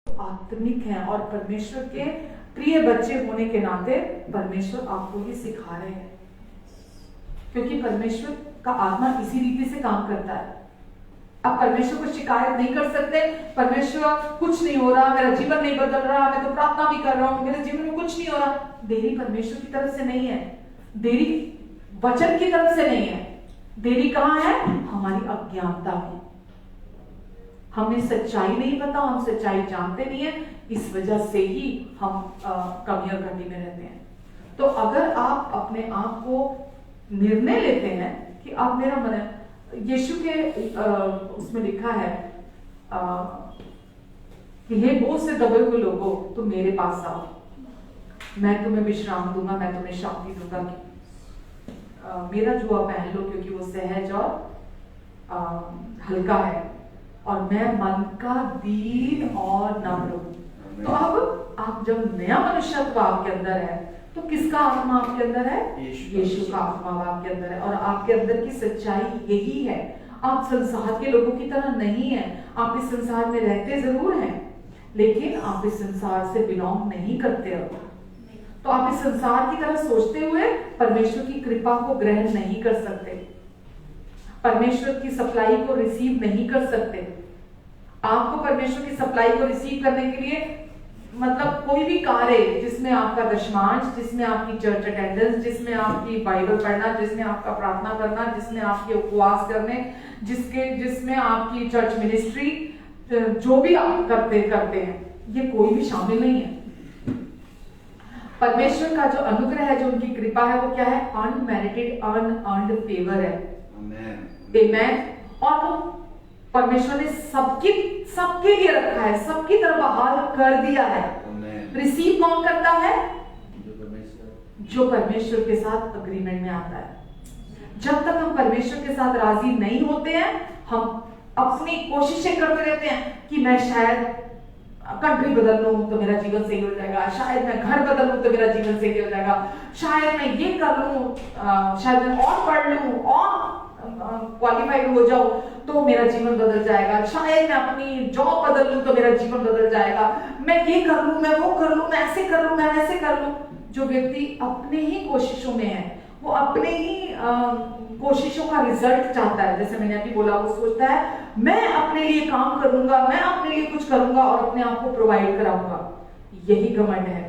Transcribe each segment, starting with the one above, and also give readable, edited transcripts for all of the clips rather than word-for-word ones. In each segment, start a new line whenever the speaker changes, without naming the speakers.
आत्मिक हैं और परमेश्वर के प्रिय बच्चे होने के नाते परमेश्वर आपको ये सिखा रहे हैं, क्योंकि परमेश्वर का आत्मा इसी रीति से काम करता है। आप परमेश्वर को शिकायत नहीं कर सकते, परमेश्वर कुछ नहीं हो रहा, मेरा जीवन नहीं बदल रहा, मैं तो प्रार्थना भी कर रहा हूं, मेरे जीवन में कुछ नहीं हो रहा। देरी परमेश्वर की तरफ से नहीं है, देरी वचन की तरफ से नहीं है। देरी कहां है? हमारी अज्ञानता में। हमें सच्चाई नहीं पता, हम सच्चाई जानते नहीं है, इस वजह से ही हम कमी और घटी में रहते हैं। तो अगर आप अपने आप को निर्णय लेते हैं कि आप मेरा मन, यीशु के उसमें लिखा है कि हे बोझ से दबे हुए लोगों, तुम मेरे पास आओ, मैं तुम्हें विश्राम दूंगा, मैं तुम्हें शांति दूंगा। मेरा जुआ पहन लो, क्योंकि वो सहज और हल्का है, और मैं मन का दीन और नम्र हूं। तो अब आप जब नया मनुष्यत्व आपके अंदर है, तो किसका आत्मा आपके अंदर है? यीशु का आत्मा आपके अंदर है। और आपके अंदर की सच्चाई यही है, आप संसार के लोगों की तरह नहीं है। आप इस संसार में रहते जरूर हैं, लेकिन आप इस संसार से बिलोंग नहीं करते हो। तो आप इस संसार की तरह सोचते हुए परमेश्वर की कृपा को ग्रहण नहीं कर सकते, परमेश्वर की सप्लाई को रिसीव नहीं कर सकते। आपको परमेश्वर की सप्लाई को रिसीव करने के लिए मतलब कोई भी कार्य जिसमें आपका दशमांश, जिसमें आपकी चर्च अटेंडेंस, जिसमें आपकी बाइबल पढ़ना, जिसमें आपका प्रार्थना करना, जिसमें आपके उपवास करने, जिसमें आपकी चर्च मिनिस्ट्री, जो भी आप करते हैं, ये कोई भी शामिल नहीं है। परमेश्वर का जो अनुग्रह है, जो उनकी कृपा है, वो क्या है? अनमेरिटेड, अनअर्न्ड फेवर है। आमेन। और वो परमेश्वर ने सबके लिए रखा है, सबकी तरफ बहाल कर दिया है। रिसीव कौन करता है? जो परमेश्वर के साथ अग्रीमेंट में आता है। जब तक हम परमेश्वर के साथ राजी नहीं होते हैं, हम अपनी कोशिशें करते रहते हैं कि मैं शायद कंट्री बदल लूं तो मेरा जीवन सही हो जाएगा, शायद मैं घर बदल लूं तो मेरा जीवन सही हो जाएगा, शायद मैं ये कर लूं, शायद मैं और पढ़ लूं और क्वालिफाइड हो जाओ तो मेरा जीवन बदल जाएगा, शायद मैं अपनी जॉब बदल लूं तो मेरा जीवन बदल जाएगा, मैं ये कर लूं, मैं वो कर लूं, मैं ऐसे कर लूं, मैं वैसे कर लूं। जो व्यक्ति अपने ही कोशिशों में है, वो अपने ही कोशिशों का रिजल्ट चाहता है। जैसे मैंने अभी बोला, वो सोचता है मैं अपने लिए काम करूंगा, मैं अपने लिए कुछ करूंगा और अपने आप को प्रोवाइड कराऊंगा। यही घमंड है,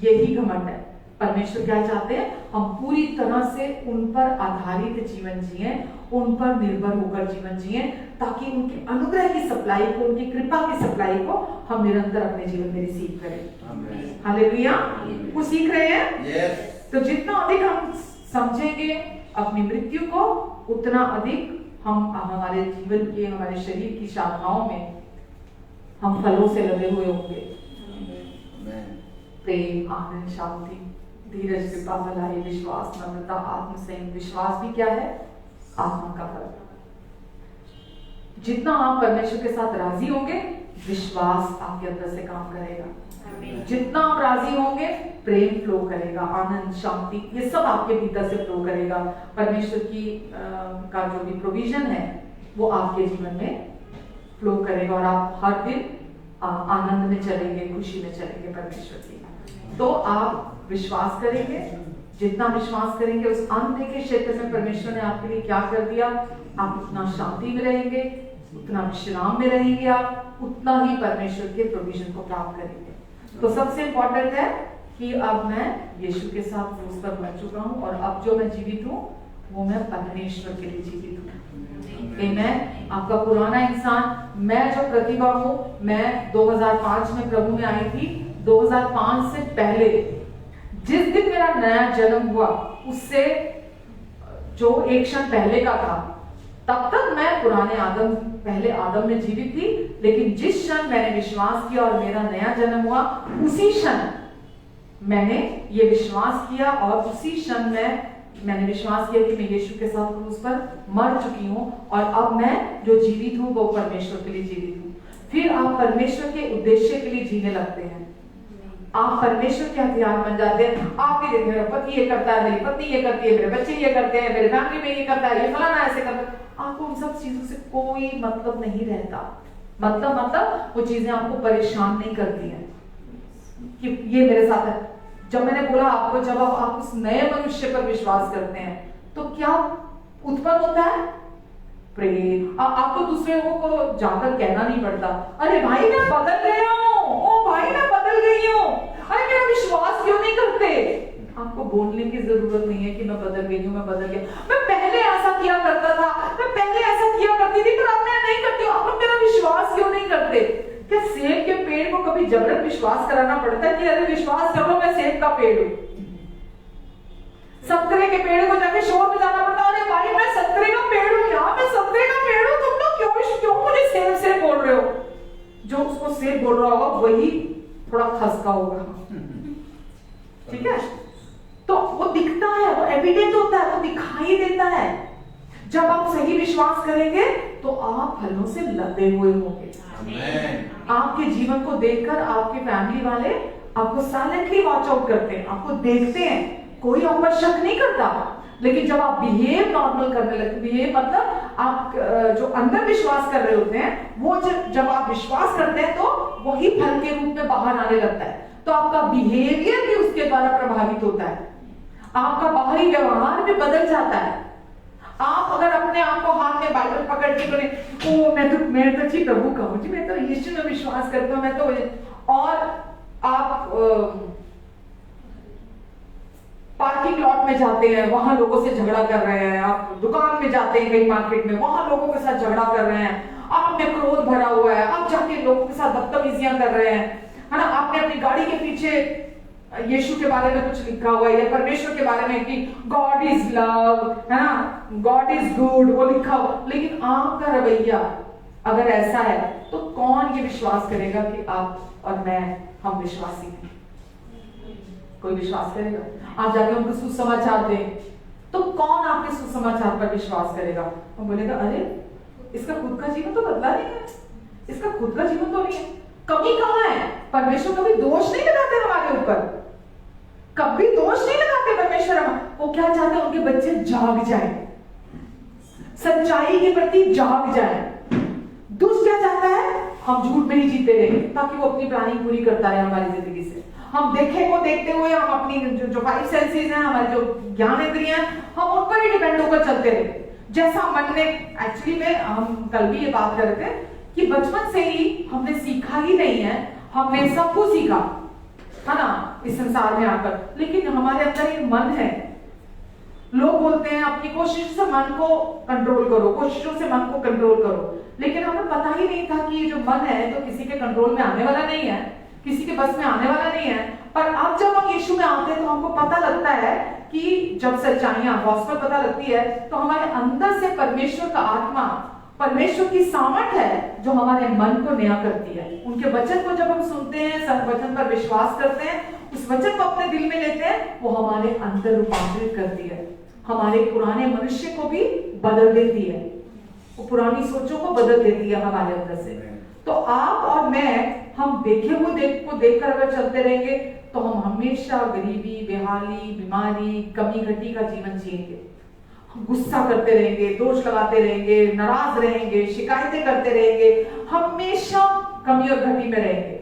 यही घमंड है। परमेश्वर क्या चाहते हैं? हम पूरी तरह से उन पर आधारित जीवन जिए, उन पर निर्भर होकर जीवन जिए, ताकि उनके अनुग्रह की सप्लाई को, उनकी कृपा की सप्लाई को हम निरंतर अपने जीवन में रिसीव करें। हालेलुया। वो सीख रहे हैं? yes. तो जितना अधिक हम समझेंगे अपनी मृत्यु को, उतना अधिक हम हमारे जीवन के, हमारे शरीर की शाखाओं में हम फलों से लगे हुए होंगे। प्रेम, आनंद, शांति, धीरज, कृपा, भलाई, विश्वास, नम्रता, आत्मसंयम। विश्वास भी क्या है? आत्मा का फल। जितना आप परमेश्वर के साथ राजी होंगे, विश्वास आपके अंदर से काम करेगा। जितना आप राजी होंगे, प्रेम फ्लो करेगा, आनंद, शांति, ये सब आपके भीतर से फ्लो करेगा। परमेश्वर की का जो भी प्रोविजन है वो आपके जीवन में फ्लो करेगा और आप हर दिन आनंद में चलेंगे, खुशी में चलेंगे परमेश्वर की। तो आप विश्वास करेंगे, जितना विश्वास करेंगे उस अंधे के क्षेत्र में परमेश्वर ने आपके लिए क्या कर दिया, आप उतना शांति में रहेंगे, उतना विश्राम में रहेंगे, आप उतना ही परमेश्वर के प्रोविजन को प्राप्त करेंगे। तो सबसे इंपॉर्टेंट है कि अब मैं यीशु के साथ क्रूस पर मर चुका हूं और अब जो मैं जीवित हूं वो मैं परमेश्वर के लिए जीवित हूं। आमीन। आपका पुराना इंसान, मैं जो प्रतिभा हूं, मैं 2005 में प्रभु में आई थी। 2005 से पहले जिस दिन मेरा नया जन्म हुआ, उससे जो एक क्षण पहले का था, तब तक मैं पुराने आदम, पहले आदम में जीवित थी। लेकिन जिस क्षण मैंने विश्वास किया और मेरा नया जन्म हुआ, उसी क्षण मैंने ये विश्वास किया और उसी क्षण मैंने विश्वास किया कि मैं यीशु के साथ क्रूस पर मर चुकी हूं और अब मैं जो जीवित हूं वो परमेश्वर के लिए जीवित हूं। फिर आप परमेश्वर के उद्देश्य के लिए जीने लगते हैं, आप परमेश्वर के हथियार बन जाते हैं। आप भी देखिए, मेरा पति ये करता है, मेरी पत्नी ये करती है, मेरे बच्चे ये करते हैं, मेरे फैमिली में ये करता है, ये फलाना ऐसे करता है। आपको उन सब चीजों से कोई मतलब नहीं रहता। मतलब वो चीजें आपको परेशान नहीं करती हैं कि ये मेरे साथ है। जब मैंने बोला आपको, जब आप उस नए मनुष्य पर विश्वास करते हैं तो क्या उत्पन्न होता है? प्रेम। आपको दूसरे लोगों को जाकर कहना नहीं पड़ता, अरे भाई मैं बदल गया हूँ, ओ भाई मैं बदल गई हूँ, अरे मेरा विश्वास क्यों नहीं करते? आपको बोलने की जरूरत नहीं है कि मैं बदल गई हूँ, मैं बदल गया, मैं पहले ऐसा किया करता था, मैं पहले ऐसा किया करती थी, पर अब मैं नहीं करती हूँ। आप लोग मेरा विश्वास क्यों नहीं करते? क्या सेब के पेड़ को कभी जबरन विश्वास कराना पड़ता है कि अरे विश्वास कर लो मैं सेब का पेड़ हूँ? संतरे के पेड़ को जाके शोर में जाना पड़ता, अरे भाई मैं संतरे का पेड़ हूँ यार, मैं संतरे का पेड़ हूँ, तुम लोग क्यों मुझे सेब से बोल रहे हो? जो उसको सेब बोल रहा होगा वही थोड़ा खसका होगा, ठीक है? तो वो दिखता है, वो एविडेंट होता है, वो दिखाई देता है। जब आप सही विश्वास करेंगे तो आप फलों से लदे हुए होंगे। आपके जीवन को देखकर आपके फैमिली वाले आपको साइलेंटली वॉच आउट करते हैं, आपको देखते हैं, कोई आप पर शक नहीं करता। लेकिन जब आप बिहेव नॉर्मल करने लगते, बिहेव मतलब आप जो अंदर विश्वास कर रहे होते हैं वो जब आप विश्वास करते हैं तो वही फल के रूप में बाहर आने लगता है। तो आपका बिहेवियर भी उसके द्वारा प्रभावित होता है, आपका बाहरी व्यवहार भी बदल जाता है। आप अगर अपने आप को हाथ में बाइबल पकड़ के बोले, ओ मैं तो जी प्रभु का हूं जी, मैं तो यीशु में विश्वास करता हूं, मैं तो, और आप पार्किंग लॉट में जाते हैं, वहां लोगों से झगड़ा कर रहे हैं, आप दुकान में जाते हैं कहीं मार्केट में, वहां लोगों के साथ झगड़ा कर रहे हैं, आप में क्रोध भरा हुआ है, आप जाके लोगों के साथ बदतमीजियां कर रहे हैं, है ना? आपने अपनी गाड़ी के पीछे यीशु के बारे में कुछ लिखा हुआ है या परमेश्वर के बारे में कि गॉड इज लव, है ना, गॉड इज गुड, वो लिखा हुआ, लेकिन आपका रवैया अगर ऐसा है तो कौन ये विश्वास करेगा कि आप और मैं हम विश्वासी हैं? कोई विश्वास करेगा? आप जाके उनको सुसमाचार दें तो कौन आपके सुसमाचार पर विश्वास करेगा? वो बोलेगा अरे इसका खुद का जीवन तो बदला नहीं है, इसका खुद का जीवन तो नहीं है, कमी कहाँ है? परमेश्वर कभी दोष नहीं लगाते हमारे ऊपर, कभी दोष नहीं लगाते परमेश्वर। वो क्या चाहते हैं? उनके बच्चे जाग जाए, सच्चाई के प्रति जाग जाए। दुष्ट क्या चाहता है? हम झूठ में ही जीते रहे ताकि वो अपनी प्लानिंग पूरी करता रहे हमारी जिंदगी से। हम देखे को देखते हुए हम अपनी जो फाइव सेंसेस हैं, हमारे जो ज्ञान इंद्रियां हैं, हम उन पर ही डिपेंड होकर चलते रहे जैसा मन ने। एक्चुअली में हम कल भी ये बात कर रहे थे कि बचपन से ही हमने सीखा ही नहीं है, हमने सब कुछ सीखा है ना इस संसार में आकर, लेकिन हमारे अंदर एक मन है। लोग बोलते हैं अपनी कोशिश से मन को कंट्रोल करो, कोशिशों से मन को कंट्रोल करो, लेकिन हमें पता ही नहीं था कि ये जो मन है तो किसी के कंट्रोल में आने वाला नहीं है, किसी के बस में आने वाला नहीं है। पर अब जब हम यीशु में आते हैं तो हमको पता लगता है कि जब सच्चाइयां गॉस्पेल पता लगती है तो हमारे अंदर से परमेश्वर का आत्मा, परमेश्वर की सामर्थ है जो हमारे मन को नया करती है। उनके वचन को जब हम सुनते हैं, सब वचन पर विश्वास करते हैं, उस वचन को अपने दिल में लेते हैं, वो हमारे अंदर रूपांतरित करती है, हमारे पुराने मनुष्य को भी बदल देती है, वो पुरानी सोचों को बदल देती है हमारे अंदर से। तो आप और मैं, हम देखे हुए को देखकर अगर चलते रहेंगे तो हम हमेशा गरीबी, बेहाली, बीमारी, कमी घटी का जीवन जिएंगे। हम गुस्सा करते रहेंगे, दोष लगाते रहेंगे, नाराज रहेंगे, शिकायतें करते रहेंगे, हमेशा कमी और घटी में रहेंगे।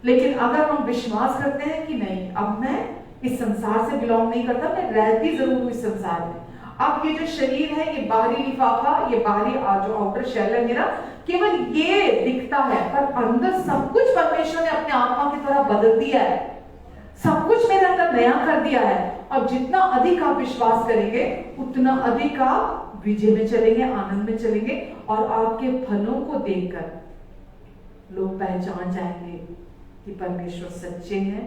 लेकिन अगर हम विश्वास करते हैं कि नहीं, अब मैं इस संसार से बिलोंग नहीं करता, मैं रहती जरूर हूं इस संसार में। अब ये जो शरीर है, ये बाहरी लिफाफा, ये बाहरी जो आउटर शेल है मेरा, केवल ये दिखता है, पर अंदर सब कुछ परमेश्वर ने अपने आत्मा की तरह बदल दिया है, सब कुछ मेरे अंदर नया कर दिया है। और जितना अधिक आप विश्वास करेंगे उतना अधिक आप विजय में चलेंगे, आनंद में चलेंगे, और आपके फलों को देखकर लोग पहचान जाएंगे कि परमेश्वर सच्चे हैं,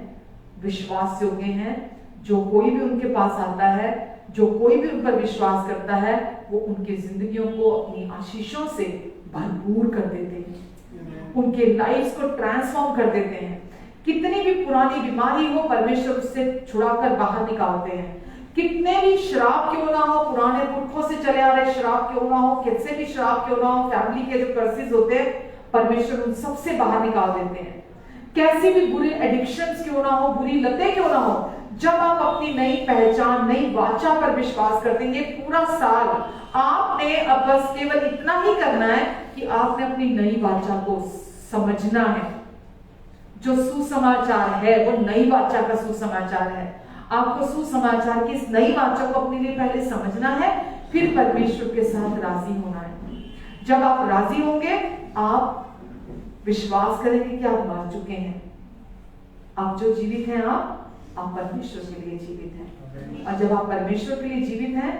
विश्वास योग्य हैं। जो कोई भी उनके पास आता है, जो कोई भी उन पर विश्वास करता है, वो उनकी जिंदगियों को अपनी आशीषों से भरपूर कर देते हैं, उनके लाइफ्स को ट्रांसफॉर्म कर देते हैं। कितनी भी पुरानी बीमारी हो, परमेश्वर उससे छुड़ाकर बाहर निकालते हैं। कितने भी श्राप क्यों ना हो, पुराने पुरखों से चले आ रहे श्राप क्यों ना हो, कितने भी श्राप क्यों ना हो, फैमिली के जो कर्सेस होते हैं, परमेश्वर उन सबसे बाहर निकाल देते हैं। कैसी भी बुरी एडिक्शंस क्यों ना हो, बुरी लतें क्यों ना हो, जब आप अपनी नई पहचान, नई वाचा पर विश्वास करते हैं, पूरा साल आपने अब बस केवल इतना ही करना है कि आपने अपनी नई वाचा को समझना है। जो सुसमाचार है वो नई वाचा का सुसमाचार है। आपको सुसमाचार की इस नई वाचा को अपने लिए पहले समझना है, फिर परमेश्वर के साथ राजी होना है। जब आप राजी होंगे, आप विश्वास करेंगे कि आप मर चुके हैं। आप जो जीवित हैं, आप परमेश्वर के लिए जीवित हैं। और जब आप परमेश्वर के लिए जीवित हैं,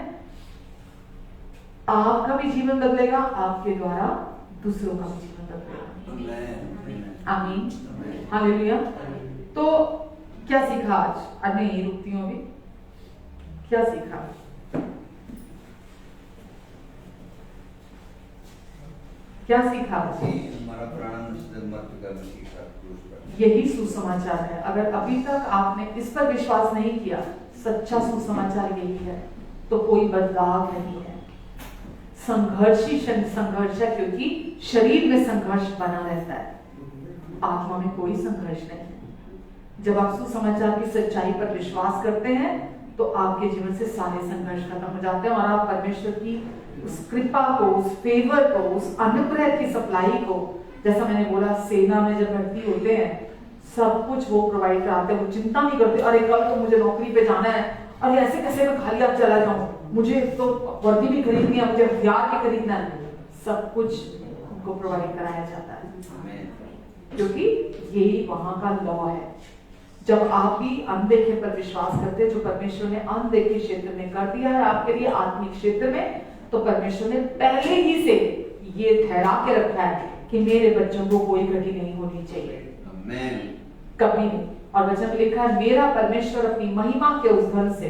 आपका भी जीवन बदलेगा, आपके द्वारा दूसरों का भी जीवन बदलेगा। आमीन, हालेलुया। तो क्या सीखा आज मैं यही रुकती हूँ। अभी क्या सीखा? क्या सीखा? यही सुसमाचार है। अगर अभी तक आपने इस पर विश्वास नहीं किया, सच्चा सुसमाचार यही है, तो कोई बदलाव नहीं है। संघर्ष ही संघर्ष है, क्योंकि शरीर में संघर्ष बना रहता है, आत्मा में कोई संघर्ष नहीं है। जब आप सुसमाचार की सच्चाई पर विश्वास करते हैं, तो आपके जीवन से सारे संघर्ष खत्म हो जाते हैं और आप परमेश्वर की उस कृपा को, उस फेवर को, उस अनुग्रह की सप्लाई को, जैसा मैंने बोला, सेना में जब भर्ती होते हैं सब कुछ वो प्रोवाइड कराते हैं। वो चिंता नहीं करते, अरे कल तो मुझे नौकरी पे जाना है, अरे ऐसे कैसे मैं खाली हाथ चला जाऊं, मुझे तो वर्दी भी खरीदनी है, मुझे हथियार भी खरीदना है। सब कुछ उनको प्रोवाइड कराया जाता है, क्योंकि यही वहां का लॉ है। जब आप भी अनदेखे पर विश्वास करते हैं, जो परमेश्वर ने अनदेखे क्षेत्र में कर दिया है आपके लिए आत्मिक क्षेत्र में, तो परमेश्वर ने पहले ही से ये ठहरा के रखा है कि मेरे बच्चों को कोई घटी नहीं होनी चाहिए, कभी नहीं। और वचन में लिखा है, मेरा परमेश्वर अपनी महिमा के उस धन से,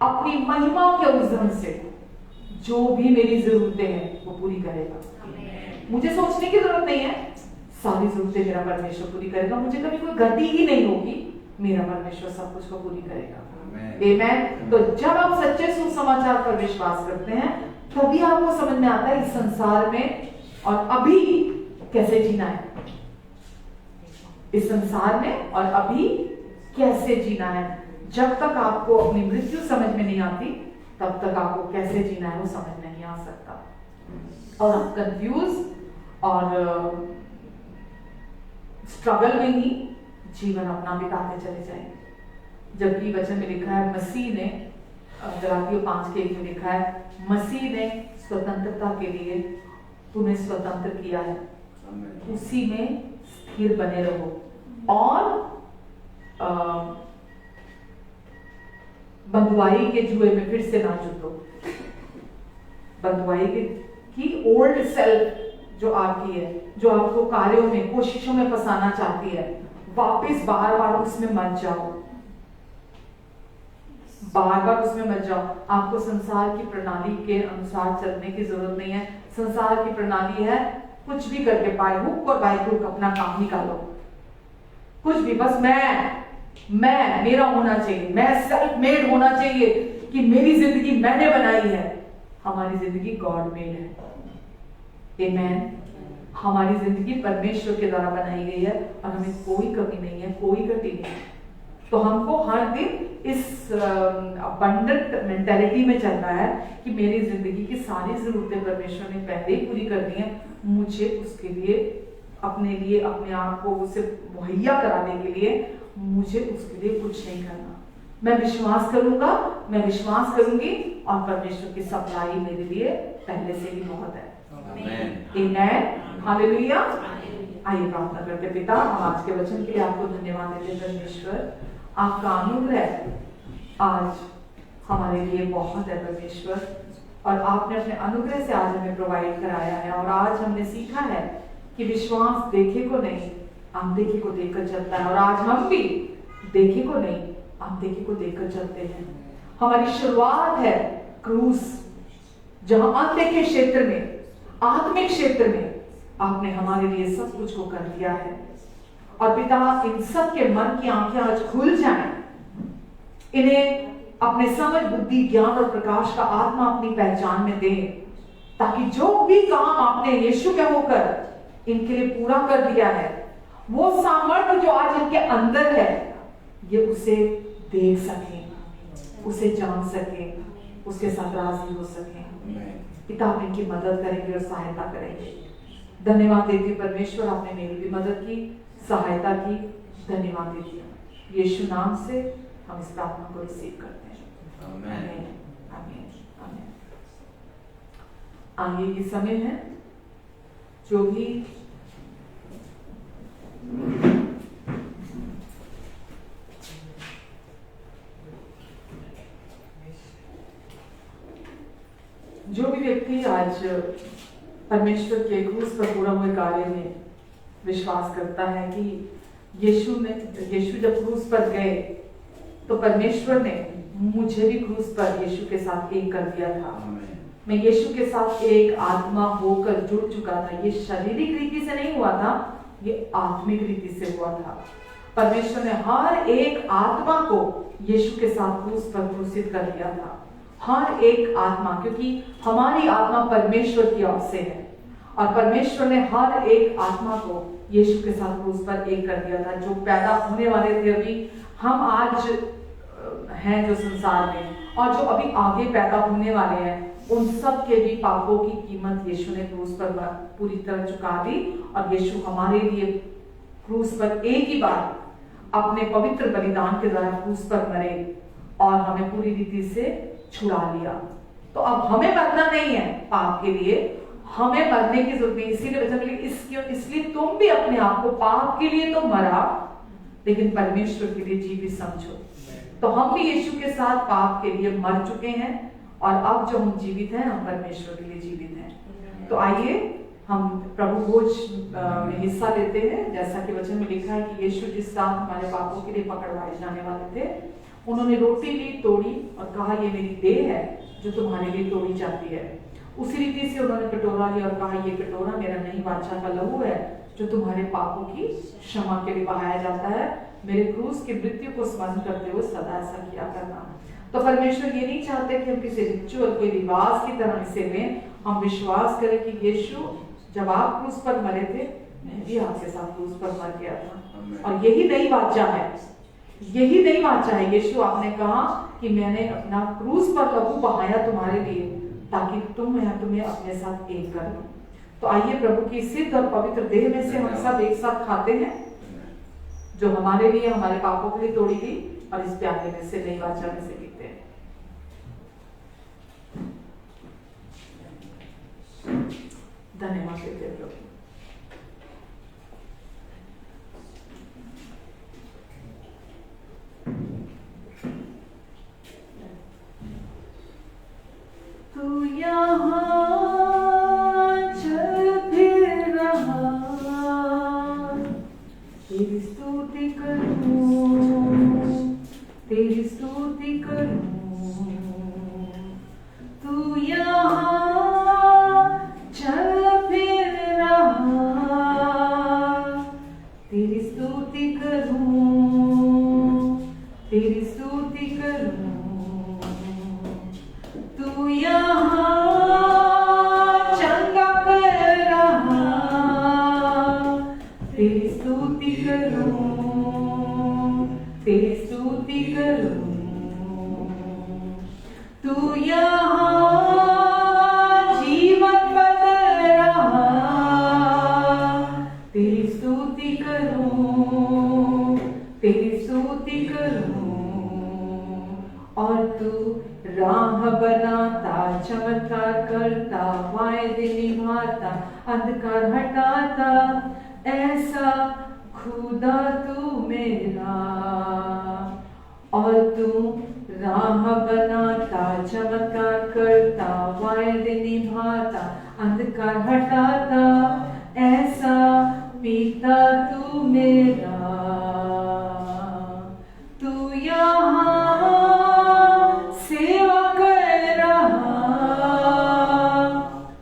अपनी महिमा के उस धन से जो भी मेरी जरूरतें हैं वो पूरी करेगा। मुझे सोचने की जरूरत नहीं है, सारी जरूरतें मेरा परमेश्वर पूरी करेगा। मुझे कभी कोई घटी ही नहीं होगी, मेरा परमेश्वर सब कुछ को पूरी करेगा। आमीन। तो जब आप सच्चे सुसमाचार पर विश्वास करते हैं, तभी आपको समझ में आता है इस संसार में और अभी कैसे जीना है, इस संसार में और अभी कैसे जीना है। जब तक आपको अपनी मृत्यु समझ में नहीं आती, तब तक आपको कैसे जीना है वो समझ नहीं आ सकता, और आप कंफ्यूज और स्ट्रगल में ही जीवन अपना बिताते चले जाएंगे। जबकि वचन में लिखा है, मसीह ने, गलातियों 5:1 में लिखा है, मसीह ने स्वतंत्रता के लिए तुम्हें स्वतंत्र किया है, उसी में स्थिर बने रहो और बंधुआई के जुए में फिर से ना जुटो। बंधुआई की ओल्ड सेल्फ जो आपकी है, जो आपको कार्यों में, कोशिशों में फंसाना चाहती है, वापस बार बार उसमें मत जाओ, बार बार उसमें मत जाओ। आपको संसार की प्रणाली के अनुसार चलने की जरूरत नहीं है। संसार की प्रणाली है कुछ भी करके बाय हुक और बाय क्रूक अपना काम निकालो, कुछ भी, बस मैं मेरा होना चाहिए, मैं सेल्फ मेड होना चाहिए कि मेरी जिंदगी मैंने बनाई है। हमारी जिंदगी गॉड मेड है। आमीन। हमारी जिंदगी परमेश्वर के द्वारा बनाई गई है और हमें कोई कमी नहीं है, कोई घटी नहीं है। तो हमको हर दिन इस अबंडेंट मेंटालिटी में चलना है कि मेरी जिंदगी की सारी जरूरतें परमेश्वर ने पहले ही पूरी कर दी हैं, मुझे उसके लिए, अपने लिए, अपने आप को उसे मुहैया कराने के लिए मुझे उसके लिए कुछ नहीं करना। मैं विश्वास करूंगा, मैं विश्वास करूंगी और परमेश्वर की सप्लाई मेरे लिए पहले से ही बहुत है। आमीन, हालेलुया। आइए प्रार्थना करते। पिता, हम आज के वचन के लिए आपको धन्यवाद देते हैं। परमेश्वर, आपका अनुग्रह आज हमारे लिए बहुत है परमेश्वर, और आपने अपने अनुग्रह से आज हमें प्रोवाइड कराया है। और आज हमने सीखा है कि विश्वास देखे को नहीं, अनदेखे को देखकर चलता है। और आज हम भी देखे को नहीं, अनदेखे को देखकर चलते हैं। हमारी शुरुआत है क्रूस, जहां अनदेखे क्षेत्र में, आत्मिक क्षेत्र में आपने हमारे लिए सब कुछ को कर दिया है। और पिता, इन सब के मन की आंखें आज खुल जाएं, इन्हें अपने समझ, बुद्धि, ज्ञान और प्रकाश का आत्मा अपनी पहचान में दे, ताकि जो भी काम आपने यीशु के होकर इनके लिए पूरा कर दिया है, वो सामर्थ्य जो आज इनके अंदर है, ये उसे देख सके, उसे जान सके, उसके साथ राजी हो सके। पिता आप इनकी मदद करेंगे और सहायता करेंगे। धन्यवाद देती हूँ परमेश्वर, आपने मेरी भी मदद की, सहायता की। धन्यवाद देती हूँ यीशु नाम से हम इस प्रार्थना को रिसीव करते हैं। आमीन आमीन आमीन। आगे ये समय है जो भी व्यक्ति आज परमेश्वर के क्रूस पर पूरा हुए कार्य में विश्वास करता है कि यीशु जब क्रूस पर गए तो परमेश्वर ने मुझे भी क्रूस पर यीशु के साथ एक कर दिया था। मैं यीशु के साथ एक आत्मा होकर जुड़ चुका था। ये शारीरिक रीति से नहीं हुआ था, ये आत्मिक रीति से हुआ था। परमेश्वर ने हर एक आत्मा को यीशु के साथ क्रूस पर क्रूसित कर दिया था। हर एक आत्मा, क्योंकि हमारी आत्मा परमेश्वर की ओर से है और परमेश्वर ने हर एक आत्मा को यीशु के साथ क्रूस पर एक कर दिया था। जो पैदा होने वाले थे, अभी हम आज हैं जो संसार में, और जो अभी आगे पैदा होने वाले हैं, उन सब के भी पापों की कीमत यीशु ने क्रूस पर पूरी तरह चुका दी। और यीशु हमारे लिए क्रूस पर एक ही बार अपने पवित्र बलिदान के द्वारा क्रूस पर मरे और हमें पूरी रीति से छुड़ा लिया। तो अब हमें मरना नहीं है पाप के लिए, हमें मरने की जरूरत नहीं। इसीलिए इसलिए तुम भी अपने आप को पाप के लिए तो मरा, लेकिन परमेश्वर के लिए जीवित समझो। तो हम भी यीशु के साथ पाप के लिए मर चुके हैं और अब जो हम जीवित हैं, हम परमेश्वर के लिए जीवित हैं। तो आइए हम प्रभु भोज में हिस्सा लेते हैं। जैसा कि वचन में लिखा है कि यीशु जिस रात हमारे पापों के लिए पकड़वाए जाने वाले थे, उन्होंने रोटी ली, तोड़ी और कहा ये मेरी देह है जो तुम्हारे लिए तोड़ी जाती है। उसी रीति से उन्होंने कटोरा लिया और कहा ये कटोरा मेरा नई वाचा का लहू है जो तुम्हारे पापों की क्षमा के लिए बहाया जाता है। मेरे क्रूस की मृत्यु को स्मरण करते हुए सदा ऐसा किया करना। तो परमेश्वर ये नहीं चाहते कि हम किसी रिचुअल, कोई रिवाज की तरह इसे लें। हम विश्वास करें कि यीशु जब आप क्रूस पर मरे थे, मैं भी आपके साथ क्रूस पर मर गया था। और यही नई वाचा है, यही नई वाचा है। यीशु आपने कहा कि मैंने अपना क्रूस पर लहू बहाया तुम्हारे लिए ताकि तुम्हें अपने साथ एक कर लूं। तो आइए प्रभु की सिद्ध और पवित्र देह में से हम सब एक साथ खाते हैं, जो हमारे लिए, हमारे पापों के लिए तोड़ी गई, और इस प्याले में से, नई वाचा में से पीते हैं। धन्यवाद देते हैं प्रभु। तू यहाँ चल फिर रहा, तेरी स्तुति करूं, तेरी स्तुति करूं। तू यहाँ चल फिर रहा, तेरी स्तुति करूं, तेरी स्तुति करूं। तू यहाँ चंगा कर रहा, तेरी स्तुति करूं, तेरी स्तुति करूं। तू यहाँ जीवन बदल रहा, तेरी स्तुति करूं, तेरी स्तुति करूं। और तू राह बनाता, चमत्कार करता, वायदे निभाता, अंधकार हटाता, ऐसा खुदा तू मेरा। और तू राह बनाता, चमत्कार करता, वायदे निभाता, अंधकार हटाता, ऐसा पिता तू मेरा। तू यहाँ सेवा कर रहा,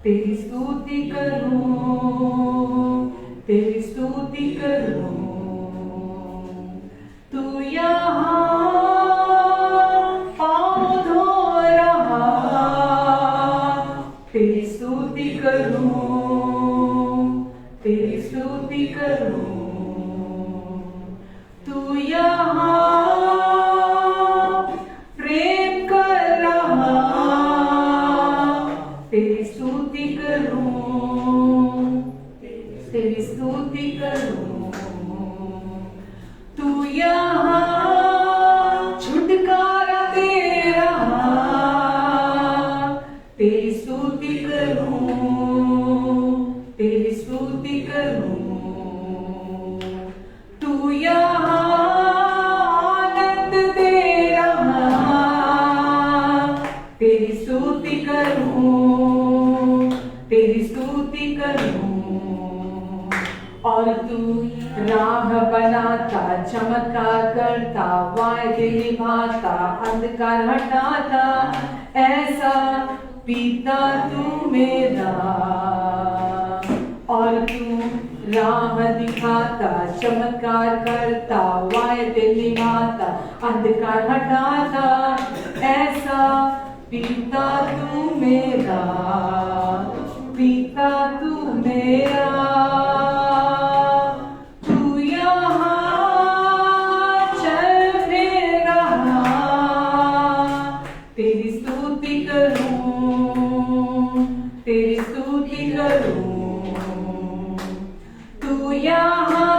तेरी स्तुति करूं, तेरी स्तुति करूं। तू यहाँ पाँव धो रहा, तेरी स्तुति करूं, तेरी स्तुति करूं। तू यहाँ प्रेम कर रहा, तेरी और तू राह बनाता, चमत्कार करता, वायदे निभाता, अंधकार हटाता, ऐसा पिता तू मेरा। और तू राह दिखाता, चमत्कार करता, वायदे निभाता, अंधकार हटाता, ऐसा पिता तू मेरा, पिता तू मेरा। तू यहाँ चल फिर रहा, तेरी स्तुति करूं, तेरी स्तुति करूं। तू यहाँ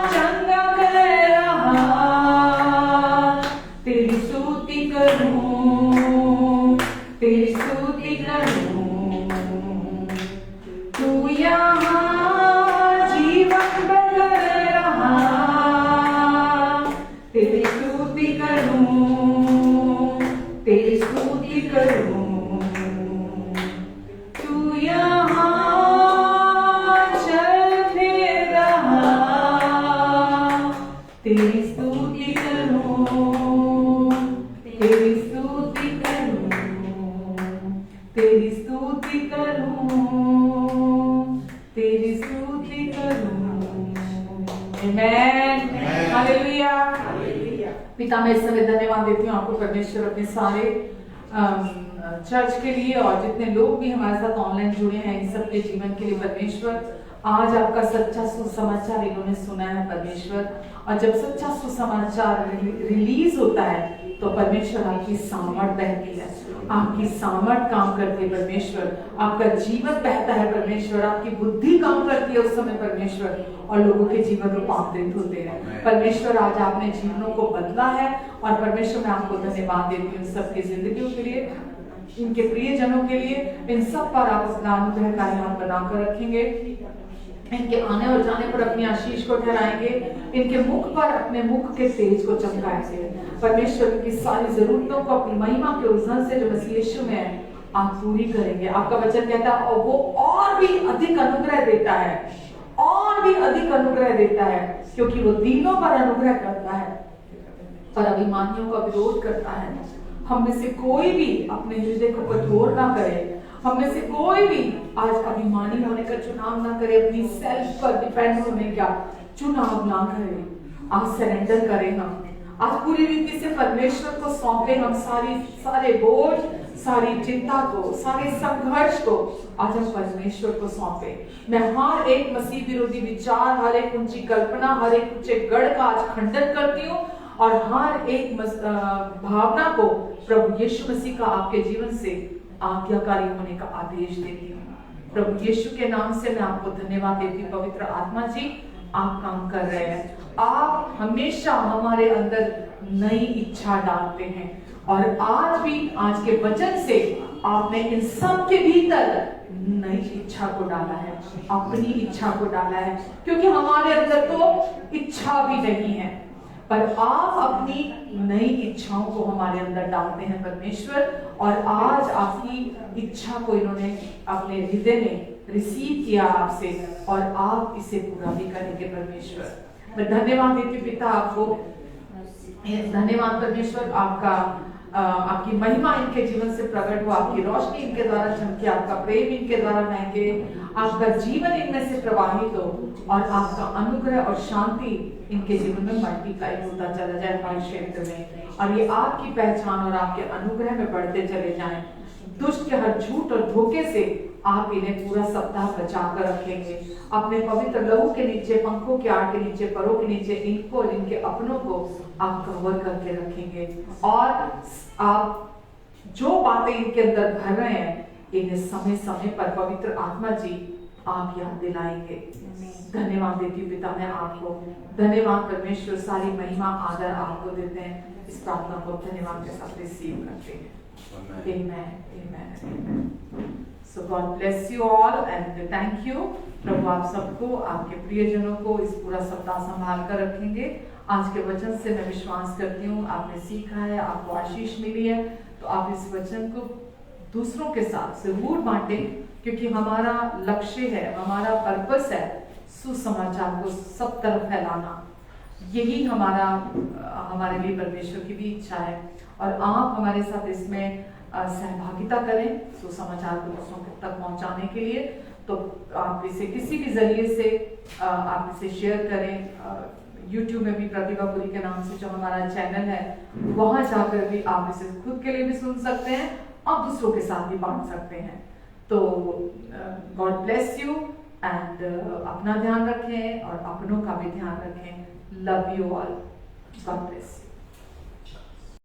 चंगा कर रहा, तेरी स्तुति करूं, तेरी स्तुति करूं। तू यहाँ जीवन बदल रहा, तेरी स्तुति करूं, तेरी स्तुति करूं। तू यहाँ चल फिर रहा, तेरी स्तुति करूं, तेरी स्तुति करूं, तेरी स्तुति करूं, तेरी स्तुति करूं। आमेन, हालेलुया। पिता मैं इस समय धन्यवाद देती हूँ आपको परमेश्वर, अपने सारे चर्च के लिए और जितने लोग भी हमारे साथ ऑनलाइन जुड़े हैं इन सबके जीवन के लिए परमेश्वर। आज आपका सच्चा सुसमाचार इन्होंने सुना है परमेश्वर, और जब सच्चा सुसमाचार रिलीज होता है तो परमेश्वर आपकी सामर्थ बहती है, आपकी सामर्थ काम करती है परमेश्वर, आपका जीवन बहता है परमेश्वर, आपकी बुद्धि काम करती है उस समय परमेश्वर, और लोगों के जीवन रूपांतरित होते हैं परमेश्वर। आज आपने जीवनों को बदला है और परमेश्वर मैं आपको धन्यवाद देती हूँ सबकी जिंदगियों के लिए, इनके प्रियजनों के लिए। इन सब पर आप अपना अनुग्रह का हाथ बनाकर रखेंगे, इनके आने और जाने पर अपनी आशीष को ठहराएंगे, इनके मुख पर अपने मुख के तेज को चमकाएंगे परमेश्वर। की सारी जरूरतों को अपनी महिमा के उज्जवल से जो मसीह यीशु में है आप पूरी करेंगे। आपका वचन कहता है और वो और भी अधिक अनुग्रह देता है, और भी अधिक अनुग्रह देता है, क्योंकि वो दीनों पर अनुग्रह करता है पर अभिमानियों का विरोध करता है। हम में से कोई भी अपने हृदय को कठोर ना करे, हम में से कोई भी आज अभिमानी होने का चुनाव ना करे, अपनी सेल्फ पर डिपेंड होने का चुनाव ना करे। आज सरेंडर करें, हम आज पूरी रीति से परमेश्वर को सौंपे, हम सारे बोझ, सारी चिंता को, सारे संघर्ष को आज हम परमेश्वर को सौंपे। मैं हर एक मसीह विरोधी विचार, हर एक ऊंची कल्पना, हर एक ऊंचे गढ़ का आज खंडन करती हूँ और हर एक भावना को प्रभु यीशु मसीह का आपके जीवन से आज्ञाकारी होने का आदेश देती हूँ। प्रभु यीशु के नाम से मैं आपको धन्यवाद देती हूँ। पवित्र आत्मा जी आप काम कर रहे हैं, आप हमेशा हमारे अंदर नई इच्छा डालते हैं और आज भी आज के वचन से आपने इन सब के भीतर नई इच्छा को डाला है, अपनी इच्छा को डाला है, क्योंकि हमारे अंदर तो इच्छा भी नहीं है, पर आप अपनी नई इच्छाओं को हमारे अंदर डालते हैं परमेश्वर। और आज आपकी इच्छा को इन्होंने अपने हृदय में रिसीव किया आपसे और आप इसे पूरा भी करेंगे परमेश्वर। मैं धन्यवाद देती हूँ पिता आपको, धन्यवाद परमेश्वर, आपकी महिमा इनके जीवन से प्रकट हो, आपकी रोशनी इनके द्वारा चमके, आपका प्रेम इनके द्वारा महके, आपका जीवन इनमें से प्रवाहित हो और आपका अनुग्रह और शांति इनके जीवन में मल्टीप्लाई होता चला जाए हमारे क्षेत्र में, और ये आपकी पहचान और आपके अनुग्रह में बढ़ते चले जाएं। दुष्ट के हर झूठ और धोखे से आप इन्हें पूरा सप्ताह बचा कर रखेंगे, अपने पवित्र लहू के नीचे, पंखों के आड़ के नीचे, परों के नीचे इनको और इनके अपनों को आप कवर करके रखेंगे, और आप जो बातें इनके अंदर भर रहे हैं इन्हें समय समय पर पवित्र आत्मा जी आप याद दिलाएंगे। धन्यवाद देती हूँ पिता मैं आपको, धन्यवाद परमेश्वर, सारी महिमा आदर आपको देते हैं। इस प्रार्थना को धन्यवाद के साथ रिसीव करते हैं। Amen. Amen. Amen. So God bless you all and thank you. प्रभु आप सबको, आपके प्रियजनों को इस पूरा सप्ताह संभाल कर रखेंगे। आज के वचन से मैं विश्वास करती हूँ आपने सीखा है, आपको आशीष मिली है, तो आप इस वचन को दूसरों के साथ जरूर बांटें, क्योंकि हमारा लक्ष्य है, हमारा पर्पस है सुसमाचार को सब तरफ फैलाना, यही हमारे लिए परमेश्वर की भी इच्छा है। और आप हमारे साथ इसमें सहभागिता करें सुसमाचार को दूसरों तक पहुंचाने के लिए। तो आप इसे किसी भी जरिए से आप इसे शेयर करें। YouTube में भी प्रतिभा पुरी के नाम से जो हमारा चैनल है, वहां जाकर भी आप इसे खुद के लिए भी सुन सकते हैं और दूसरों के साथ भी बांट सकते हैं। तो गॉड ब्लेस यू एंड अपना ध्यान रखें और अपनों का भी ध्यान रखें। Love you all, God bless you.